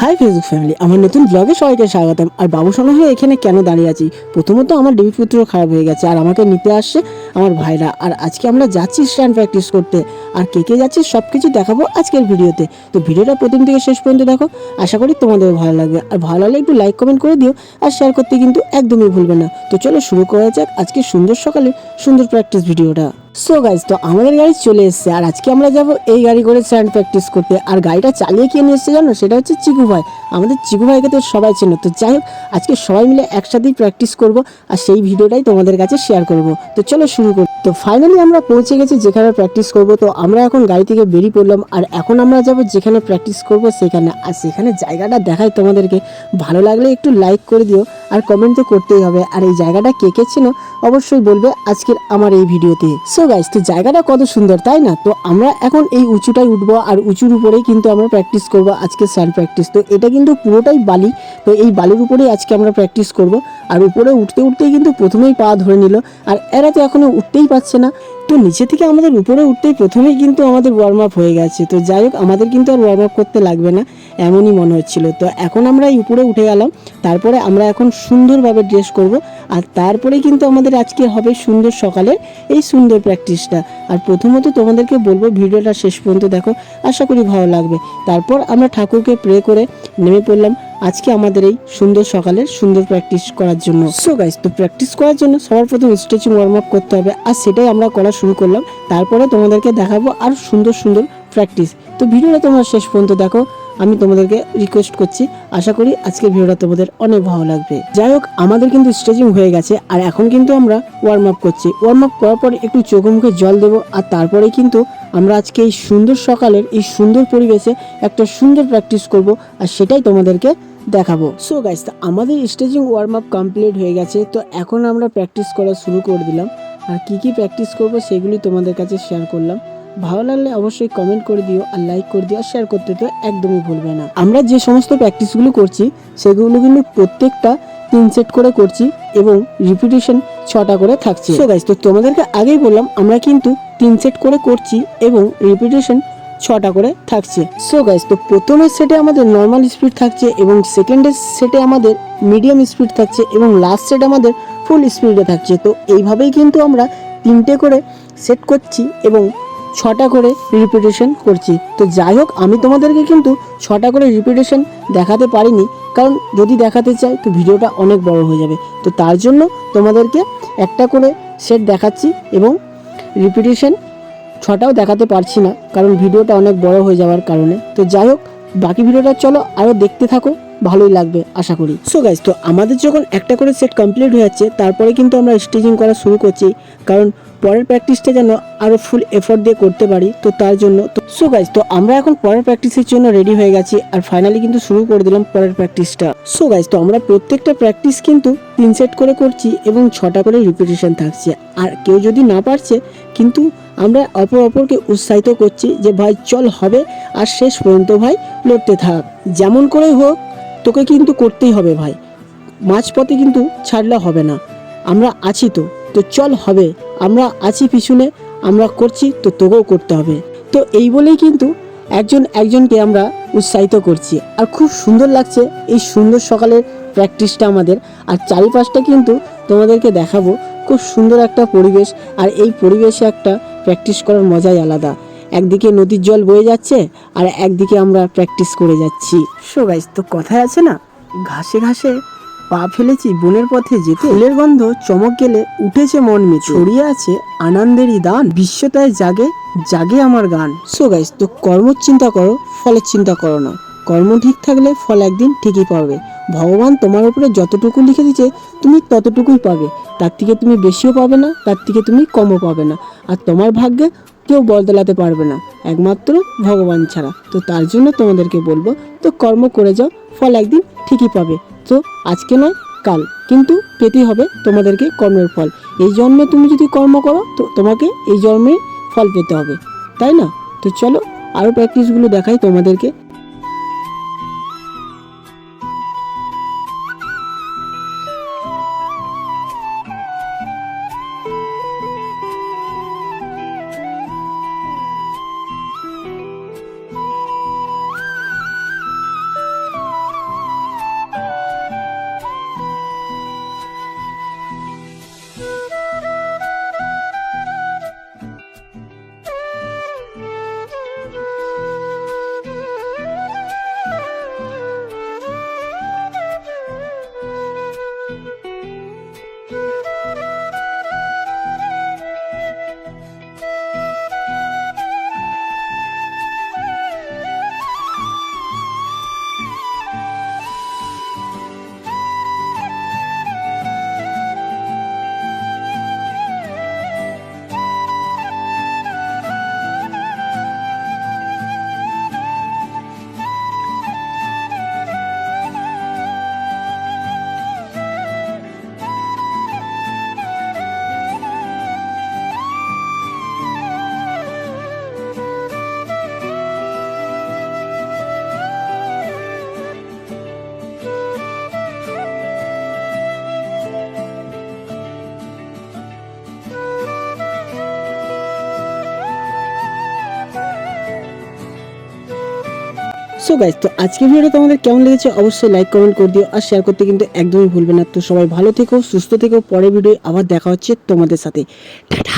High Facebook family, আমার নতুন ব্লগে সবাইকে স্বাগতম। আর বাবু সোনা হয়ে এখানে কেন দাঁড়িয়ে আছি? প্রথমত আমার ডেবিট পুত্র খারাপ হয়ে গেছে আর আমাকে নিতে আসছে আমার ভাইরা। আর আজকে আমরা যাচ্ছি স্ট্যান্ড প্র্যাকটিস করতে। আর কে কে যাচ্ছি সব কিছু দেখাবো আজকের ভিডিওতে। তো ভিডিওটা প্রথম থেকে শেষ পর্যন্ত দেখো, আশা করি তোমাদের ভালো লাগবে। আর ভালো লাগলে একটু লাইক কমেন্ট করে দিও আর শেয়ার করতে কিন্তু একদমই ভুলবে না। তো চলো শুরু করা যাক আজকে সুন্দর সকালে সুন্দর প্র্যাকটিস ভিডিওটা। সো গাইজ, তো আমাদের গাড়ি চলে এসেছে আর আজকে আমরা যাব এই গাড়ি করে স্ট্যান্ড প্র্যাকটিস করতে। আর গাড়িটা চালিয়ে কে নিয়ে এসেছে জানো? সেটা হচ্ছে চিকু ভাই। আমাদের চিকু ভাইকে তো সবাই চেনো। তো যাই হোক, আজকে সবাই মিলে একসাথেই প্র্যাকটিস করব আর সেই ভিডিওটাই তোমাদের কাছে শেয়ার করব। তো চলো শুরু করি। তো ফাইনালি আমরা পৌঁছে গেছি যেখানে প্র্যাকটিস করব। তো আমরা এখন গাড়ি থেকে বেরিয়ে পড়লাম আর এখন আমরা যাব যেখানে প্র্যাকটিস করব সেখানে। আর সেখানে জায়গাটা দেখাই তোমাদেরকে, ভালো লাগলে একটু লাইক করে দিও আর কমেন্ট তো করতেই হবে। আর এই জায়গাটা কে কে চেনো অবশ্যই বলবে আজকের আমার এই ভিডিওতে। সো গাইস, তো জায়গাটা কত সুন্দর তাই না? তো আমরা এখন এই উঁচুটাই উঠবো আর উঁচুর উপরেই কিন্তু আমরা প্র্যাকটিস করব আজকে স্যান্ড প্র্যাকটিস। তো এটা কিন্তু পুরোটাই বালি, তো এই বালির উপরেই আজকে আমরা প্র্যাকটিস করব। আর উপরে উঠতে উঠতেই কিন্তু প্রথমেই পা ধরে নিল আর এরা তো এখনো উঠতেই পারছে না। তো নিচে থেকে আমাদের উপরে উঠতেই প্রথমেই কিন্তু আমাদের ওয়ার্ম আপ হয়ে গেছে। তো যাই হোক, আমাদের কিন্তু আর ওয়ার্ম আপ করতে লাগবে না এমনই মনে হচ্ছিল। তো এখন আমরা এই উপরে উঠে গেলাম, তারপরে আমরা এখন সুন্দরভাবে ড্রেস করব আর তারপরে কিন্তু আমাদের আজকে হবে সুন্দর সকালের এই সুন্দর প্র্যাকটিসটা। আর প্রথমত তোমাদেরকে বলবো ভিডিওটা শেষ পর্যন্ত দেখো, আশা করি ভালো লাগবে। তারপর আমরা ঠাকুরকে প্রে করে নেমে পড়লাম আজকে আমাদের এই সুন্দর সকালের সুন্দর প্র্যাকটিস করার জন্য। সো গাইস, তো প্র্যাকটিস করার জন্য সবার প্রথম স্ট্রেচিং ওয়ার্ম আপ করতে হবে আর সেটাই আমরা করা শুরু করলাম। তারপরে তোমাদেরকে দেখাবো আর সুন্দর সুন্দর প্র্যাকটিস। তো ভিডিওটা তোমরা শেষ পর্যন্ত দেখো, আমি তোমাদেরকে রিকোয়েস্ট করছি। আশা করি আজকের ভিডিওটা তোমাদের অনেক ভালো লাগবে। যাই হোক, আমাদের কিন্তু স্ট্রেচিং হয়ে গেছে আর এখন কিন্তু আমরা ওয়ার্ম আপ করছি। ওয়ার্ম আপ করার পর একটু চোখে মুখে জল দেবো আর তারপরে কিন্তু আমরা আজকে এই সুন্দর সকালের এই সুন্দর পরিবেশে একটা সুন্দর প্র্যাকটিস করব আর সেটাই তোমাদেরকে দেখাবো। সো গাইস, আমাদের স্ট্রেচিং ওয়ার্ম আপ কমপ্লিট হয়ে গেছে। তো এখন আমরা প্র্যাকটিস করা শুরু করে দিলাম আর কি কি প্র্যাকটিস করব সেগুলি তোমাদের কাছে শেয়ার করলাম। ভালো লাগলে অবশ্যই কমেন্ট করে দিও আর লাইক করে দিও আর শেয়ার করতে তো একদমই ভুলবে না। আমরা যে সমস্ত প্র্যাকটিসগুলো করছি সেগুলো কিন্তু প্রত্যেকটা 3 সেট করে করছি এবং রিপিটেশন 6টা করে থাকছে। সো গাইস, তো তোমাদেরকে আগেই বললাম আমরা কিন্তু 3 সেট করে করছি এবং রিপিটেশন 6টা করে থাকছে। সো গাইস, তো প্রথমের সেটে আমাদের নর্মাল স্পিড থাকছে এবং সেকেন্ডের সেটে আমাদের মিডিয়াম স্পিড থাকছে এবং লাস্ট সেট আমাদের ফুল স্পিডে থাকছে। তো এইভাবেই কিন্তু আমরা 3টে করে সেট করছি এবং 6টা করে রিপিটেশন করছি। তো যাই হোক, আমি তোমাদেরকে কিন্তু 6টা করে রিপিটেশন দেখাতে পারিনি, কারণ যদি দেখাতে চাই তো ভিডিওটা অনেক বড় হয়ে যাবে। তো তার জন্য তোমাদেরকে একটা করে সেট দেখাচ্ছি এবং রিপিটেশন 6টাও দেখাতে পারছি না, কারণ ভিডিওটা অনেক বড় হয়ে যাওয়ার কারণে। তো যাই হোক, বাকি ভিডিওটা চলো আরও দেখতে থাকো, ভালোই লাগবে আশা করি। সো গাইস, তো আমাদের যখন একটা করে সেট কমপ্লিট হয়ে যাচ্ছে তারপরে কিন্তু আমরা স্টেজিং করা শুরু করছি, কারণ পরের প্র্যাকটিসটা যেন আরও ফুল এফোর্ট দিয়ে করতে পারি। তো তার জন্য তো সো গাইস, তো আমরা এখন পরের প্র্যাকটিসের জন্য রেডি হয়ে গেছি আর ফাইনালি কিন্তু শুরু করে দিলাম পরের প্র্যাকটিসটা। সো গাইস, তো আমরা প্রত্যেকটা প্র্যাকটিস কিন্তু 3 সেট করে করছি এবং 6টা করে রিপিটেশন থাকছে। আর কেউ যদি না পারছে কিন্তু আমরা অপরকে উৎসাহিত করছি যে ভাই চল হবে আর শেষ পর্যন্ত ভাই লড়তে থাক, যেমন করেই হোক তোকে কিন্তু করতেই হবে ভাই, মাঝপথে কিন্তু ছাড়লে হবে না, আমরা আছি তো, তো চল হবে, আমরা আছি পিছনে, আমরা করছি তো তোকেও করতে হবে। তো এই বলেই কিন্তু একজন একজনকে আমরা উৎসাহিত করছি আর খুব সুন্দর লাগছে এই সুন্দর সকালের প্র্যাকটিসটা আমাদের। আর চারিপাশটা কিন্তু তোমাদেরকে দেখাবো, খুব সুন্দর একটা পরিবেশ আর এই পরিবেশে একটা প্র্যাকটিস করার মজাই আলাদা। একদিকে নদীর জল বয়ে যাচ্ছে আর একদিকে আমরা প্র্যাকটিস করে যাচ্ছি। সো গাইস, তো কথায় আছে না, ঘাসে ঘাসে পা ফেলেছি বনের পথে যেতে, ফুলের গন্ধ চমক গেলে উঠেছে মন মেতে, ছড়িয়ে আছে আনন্দেরই দান, বিশ্বতায় জাগে জাগে আমার গান। সো গাইস, তো কর্ম চিন্তা করো, ফলের চিন্তা করো না। কর্ম ঠিক থাকলে ফল একদিন ঠিকই পাবে। ভগবান তোমার উপরে যতটুকু লিখে দিয়েছে তুমি ততটুকুই পাবে, তার থেকে তুমি বেশিও পাবে না, তার থেকে তুমি কমও পাবে না। আর তোমার ভাগ্যে কেউ বদলাতে পারবে না একমাত্র ভগবান ছাড়া। তো তার জন্য তোমাদেরকে বলবো, তো কর্ম করে যাও, ফল একদিন ঠিকই পাবে। তো আজকে নয় কাল কিন্তু পেতেই হবে তোমাদেরকে কর্মের ফল। এই জন্মে তুমি যদি কর্ম করো তো তোমাকে এই জন্মে ফল পেতে হবে, তাই না? তো চলো আরও প্র্যাকটিসগুলো দেখাই তোমাদেরকে। সো গাইস, তো আজকে ভিডিওটা তোমাদের কেমন লেগেছে অবশ্যই লাইক কমেন্ট করে দিও আর শেয়ার করতে কিন্তু একদমই ভুলবে না। তো সবাই ভালো থেকো, সুস্থ থেকো, পরের ভিডিও আবার দেখা হচ্ছে তোমাদের সাথে। টাটা।